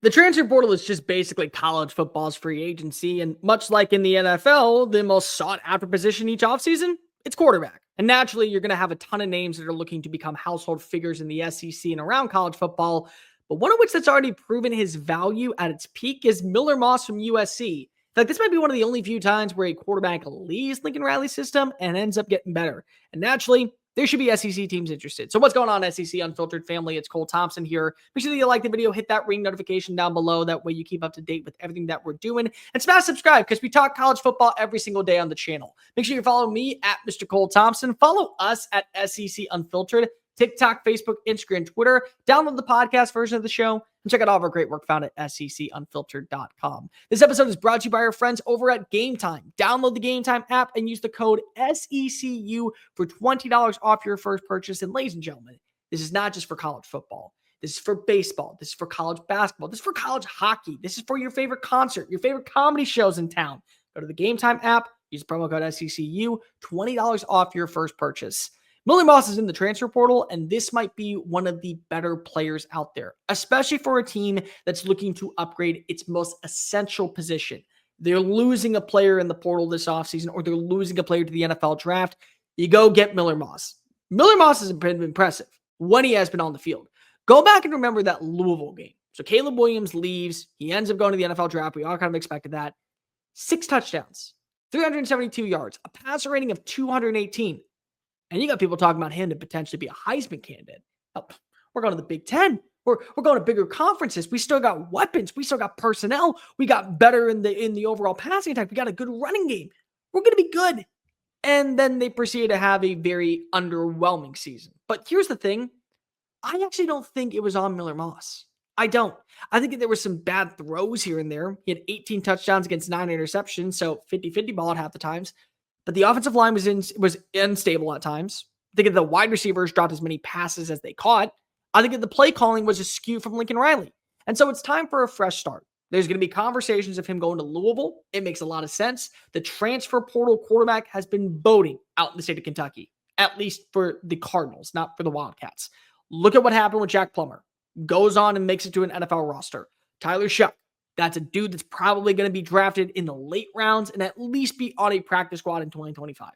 The transfer portal is just basically college football's free agency, and much like in the NFL, the most sought-after position each offseason, it's quarterback. And naturally, you're going to have a ton of names that are looking to become household figures in the SEC and around college football, but one of which that's already proven his value at its peak is Miller Moss from USC. In fact, this might be one of the only few times where a quarterback leaves Lincoln Riley's system and ends up getting better. And naturally, there should be SEC teams interested. So what's going on, SEC Unfiltered family? It's Cole Thompson here. Make sure that you like the video, hit that ring notification down below. That way you keep up to date with everything that we're doing. And smash subscribe because we talk college football every single day on the channel. Make sure you follow me at Mr. Cole Thompson. Follow us at SEC Unfiltered. TikTok, Facebook, Instagram, Twitter. Download the podcast version of the show and check out all of our great work found at secunfiltered.com. This episode is brought to you by our friends over at GameTime. Download the GameTime app and use the code SECU for $20 off your first purchase. And ladies and gentlemen, this is not just for college football. This is for baseball. This is for college basketball. This is for college hockey. This is for your favorite concert, your favorite comedy shows in town. Go to the GameTime app, use the promo code SECU, $20 off your first purchase. Miller Moss is in the transfer portal, and this might be one of the better players out there, especially for a team that's looking to upgrade its most essential position. They're losing a player in the portal this offseason, or they're losing a player to the NFL draft. You go get Miller Moss. Miller Moss has been impressive when he has been on the field. Go back and remember that Louisville game. So Caleb Williams leaves. He ends up going to the NFL draft. We all kind of expected that. 6 touchdowns, 372 yards, a passer rating of 218. And you got people talking about him to potentially be a Heisman candidate. Oh, we're going to the Big Ten. We're going to bigger conferences. We still got weapons. We still got personnel. We got better in the overall passing attack. We got a good running game. We're going to be good. And then they proceeded to have a very underwhelming season. But here's the thing. I actually don't think it was on Miller Moss. I don't. I think that there were some bad throws here and there. He had 18 touchdowns against 9 interceptions, so 50-50 ball at half the times. But the offensive line was unstable at times. I think that the wide receivers dropped as many passes as they caught. I think that the play calling was askew from Lincoln Riley. And so it's time for a fresh start. There's going to be conversations of him going to Louisville. It makes a lot of sense. The transfer portal quarterback has been boating out in the state of Kentucky, at least for the Cardinals, not for the Wildcats. Look at what happened with Jack Plummer. Goes on and makes it to an NFL roster. Tyler Shuck. That's a dude that's probably going to be drafted in the late rounds and at least be on a practice squad in 2025.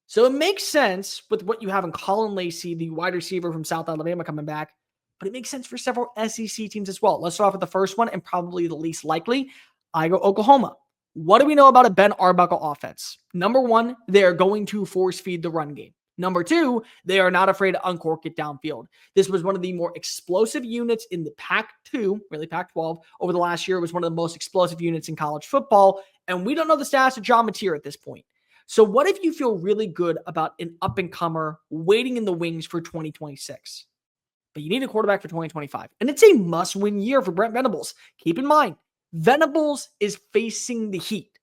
So it makes sense with what you have in Colin Lacey, the wide receiver from South Alabama coming back, but it makes sense for several SEC teams as well. Let's start off with the first one and probably the least likely. I go Oklahoma. What do we know about a Ben Arbuckle offense? Number one, they are going to force feed the run game. Number two, they are not afraid to uncork it downfield. This was one of the more explosive units in the Pac-2, really Pac-12, over the last year. It was one of the most explosive units in college football, and we don't know the status of John Mateer at this point. So what if you feel really good about an up-and-comer waiting in the wings for 2026? But you need a quarterback for 2025, and it's a must-win year for Brent Venables. Keep in mind, Venables is facing the heat.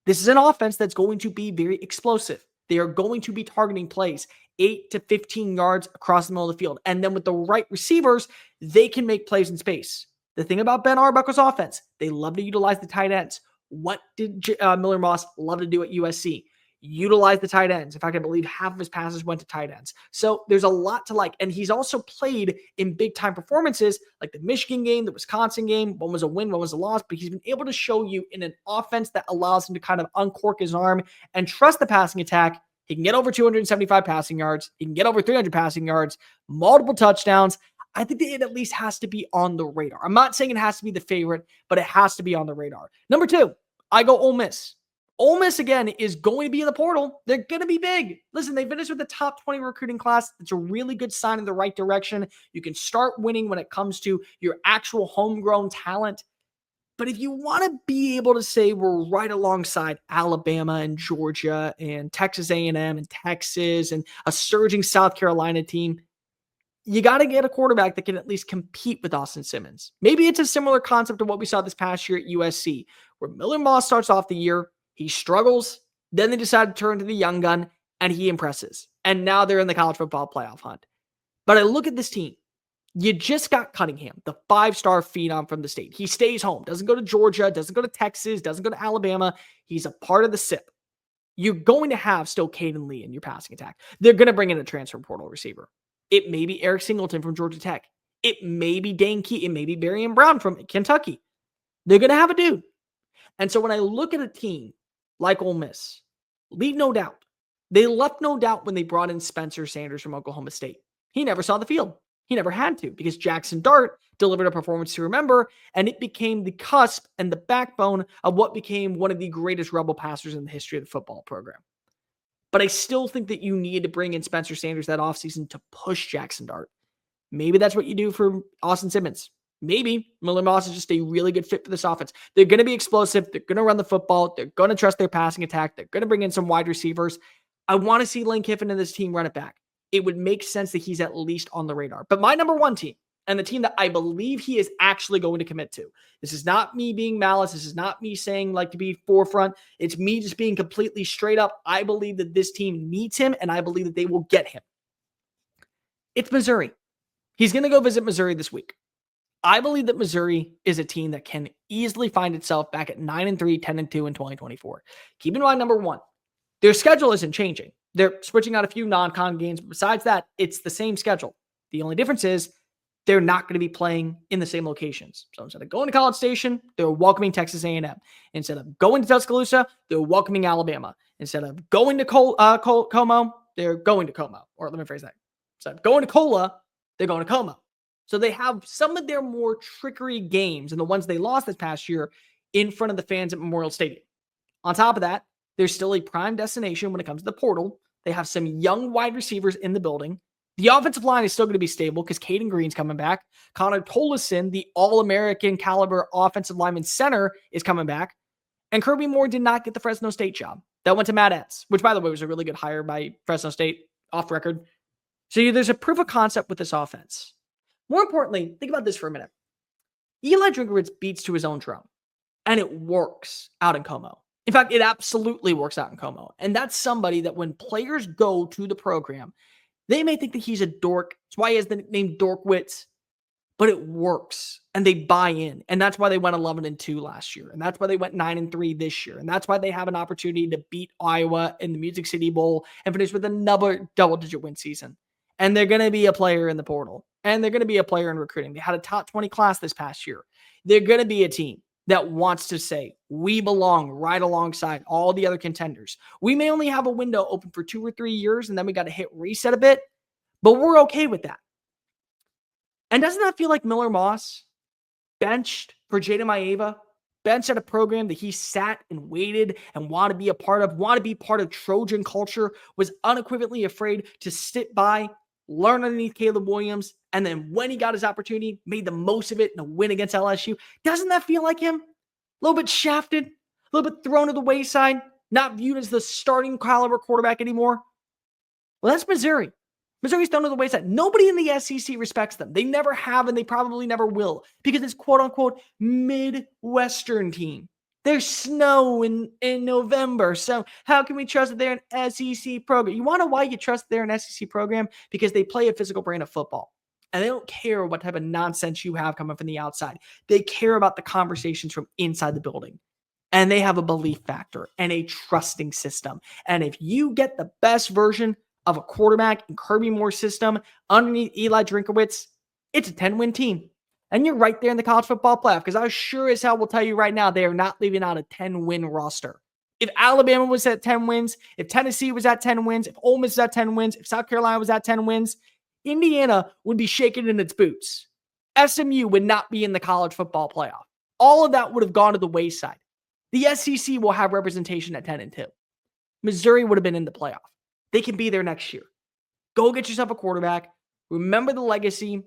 This is an offense that's going to be very explosive. They are going to be targeting plays 8 to 15 yards across the middle of the field. And then with the right receivers, they can make plays in space. The thing about Ben Arbuckle's offense, they love to utilize the tight ends. What did Miller Moss love to do at USC? Utilize the tight ends. In fact, I believe half of his passes went to tight ends. So there's a lot to like. And he's also played in big-time performances like the Michigan game, the Wisconsin game. One was a win, one was a loss. But he's been able to show you in an offense that allows him to kind of uncork his arm and trust the passing attack. He can get over 275 passing yards. He can get over 300 passing yards, multiple touchdowns. I think that it at least has to be on the radar. I'm not saying it has to be the favorite, but it has to be on the radar. Number two, I go Ole Miss. Ole Miss, again, is going to be in the portal. They're going to be big. Listen, they finished with the top 20 recruiting class. It's a really good sign in the right direction. You can start winning when it comes to your actual homegrown talent. But if you want to be able to say we're right alongside Alabama and Georgia and Texas A&M and Texas and a surging South Carolina team, you got to get a quarterback that can at least compete with Austin Simmons. Maybe it's a similar concept to what we saw this past year at USC, where Miller Moss starts off the year, he struggles, then they decide to turn to the young gun, and he impresses. And now they're in the college football playoff hunt. But I look at this team. You just got Cunningham, the 5-star phenom from the state. He stays home, doesn't go to Georgia, doesn't go to Texas, doesn't go to Alabama. He's a part of the SIP. You're going to have still Caden Lee in your passing attack. They're going to bring in a transfer portal receiver. It may be Eric Singleton from Georgia Tech. It may be Dane Key. It may be Barian Brown from Kentucky. They're going to have a dude. And so when I look at a team like Ole Miss, leave no doubt. They left no doubt when they brought in Spencer Sanders from Oklahoma State. He never saw the field. He never had to because Jackson Dart delivered a performance to remember, and it became the cusp and the backbone of what became one of the greatest rebel passers in the history of the football program. But I still think that you need to bring in Spencer Sanders that offseason to push Jackson Dart. Maybe that's what you do for Austin Simmons. Maybe Miller Moss is just a really good fit for this offense. They're going to be explosive. They're going to run the football. They're going to trust their passing attack. They're going to bring in some wide receivers. I want to see Lane Kiffin and this team run it back. It would make sense that he's at least on the radar. But my number one team, and the team that I believe he is actually going to commit to, this is not me being malice. This is not me saying like to be forefront. It's me just being completely straight up. I believe that this team needs him, and I believe that they will get him. It's Missouri. He's going to go visit Missouri this week. I believe that Missouri is a team that can easily find itself back at 9-3, 10-2 in 2024. Keep in mind, number one, their schedule isn't changing. They're switching out a few non-con games. But besides that, it's the same schedule. The only difference is they're not going to be playing in the same locations. So instead of going to College Station, they're welcoming Texas A&M. Instead of going to Tuscaloosa, they're welcoming Alabama. Instead of going to Como, they're going to Como. Or let me phrase that. Instead of going to Cola, they're going to Como. So they have some of their more trickery games and the ones they lost this past year in front of the fans at Memorial Stadium. On top of that, there's still a prime destination when it comes to the portal. They have some young wide receivers in the building. The offensive line is still going to be stable because Caden Green's coming back. Connor Tolleson, the All-American caliber offensive lineman center, is coming back. And Kirby Moore did not get the Fresno State job. That went to Matt Etz, which, by the way, was a really good hire by Fresno State, off record. So there's a proof of concept with this offense. More importantly, think about this for a minute. Eli Drinkwitz beats to his own drum, and it works out in Como. In fact, it absolutely works out in Como. And that's somebody that when players go to the program, they may think that he's a dork. That's why he has the nickname Dorkwitz, but it works, and they buy in. And that's why they went 11-2 last year, and that's why they went 9-3 this year, and that's why they have an opportunity to beat Iowa in the Music City Bowl and finish with another double-digit win season. And they're going to be a player in the portal. And they're going to be a player in recruiting. They had a top 20 class this past year. They're going to be a team that wants to say, we belong right alongside all the other contenders. We may only have a window open for 2 or 3 years, and then we got to hit reset a bit, but we're okay with that. And doesn't that feel like Miller Moss benched for Jada Maeva, benched at a program that he sat and waited and wanted to be a part of, wanted to be part of Trojan culture, was unequivocally afraid to sit by, learn underneath Caleb Williams, and then when he got his opportunity, made the most of it in a win against LSU. Doesn't that feel like him? A little bit shafted, a little bit thrown to the wayside, not viewed as the starting caliber quarterback anymore. Well, that's Missouri. Missouri's thrown to the wayside. Nobody in the SEC respects them. They never have, and they probably never will, because it's quote-unquote Midwestern team. There's snow in November, so how can we trust that they're an SEC program? You want to know why you trust they're an SEC program? Because they play a physical brand of football, and they don't care what type of nonsense you have coming from the outside. They care about the conversations from inside the building, and they have a belief factor and a trusting system. And if you get the best version of a quarterback in Kirby Moore's system underneath Eli Drinkwitz, it's a 10-win team. And you're right there in the college football playoff, because I sure as hell will tell you right now, they are not leaving out a 10-win roster. If Alabama was at 10 wins, if Tennessee was at 10 wins, if Ole Miss was at 10 wins, if South Carolina was at 10 wins, Indiana would be shaking in its boots. SMU would not be in the college football playoff. All of that would have gone to the wayside. The SEC will have representation at 10-2. Missouri would have been in the playoff. They can be there next year. Go get yourself a quarterback. Remember the legacy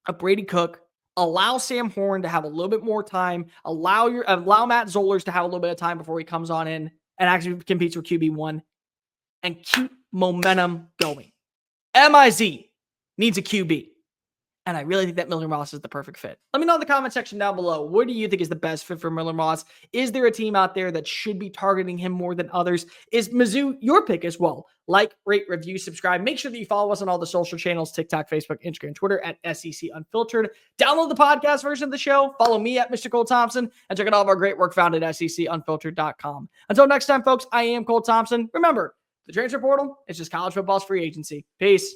of Brady Cook. Allow Sam Horn to have a little bit more time. Allow Matt Zollers to have a little bit of time before he comes on in and actually competes for QB1. And keep momentum going. MIZ needs a QB. And I really think that Miller Moss is the perfect fit. Let me know in the comment section down below. What do you think is the best fit for Miller Moss? Is there a team out there that should be targeting him more than others? Is Mizzou your pick as well? Like, rate, review, subscribe. Make sure that you follow us on all the social channels, TikTok, Facebook, Instagram, Twitter at SEC Unfiltered. Download the podcast version of the show. Follow me at Mr. Cole Thompson. And check out all of our great work found at SECUnfiltered.com. Until next time, folks, I am Cole Thompson. Remember, the transfer portal is just college football's free agency. Peace.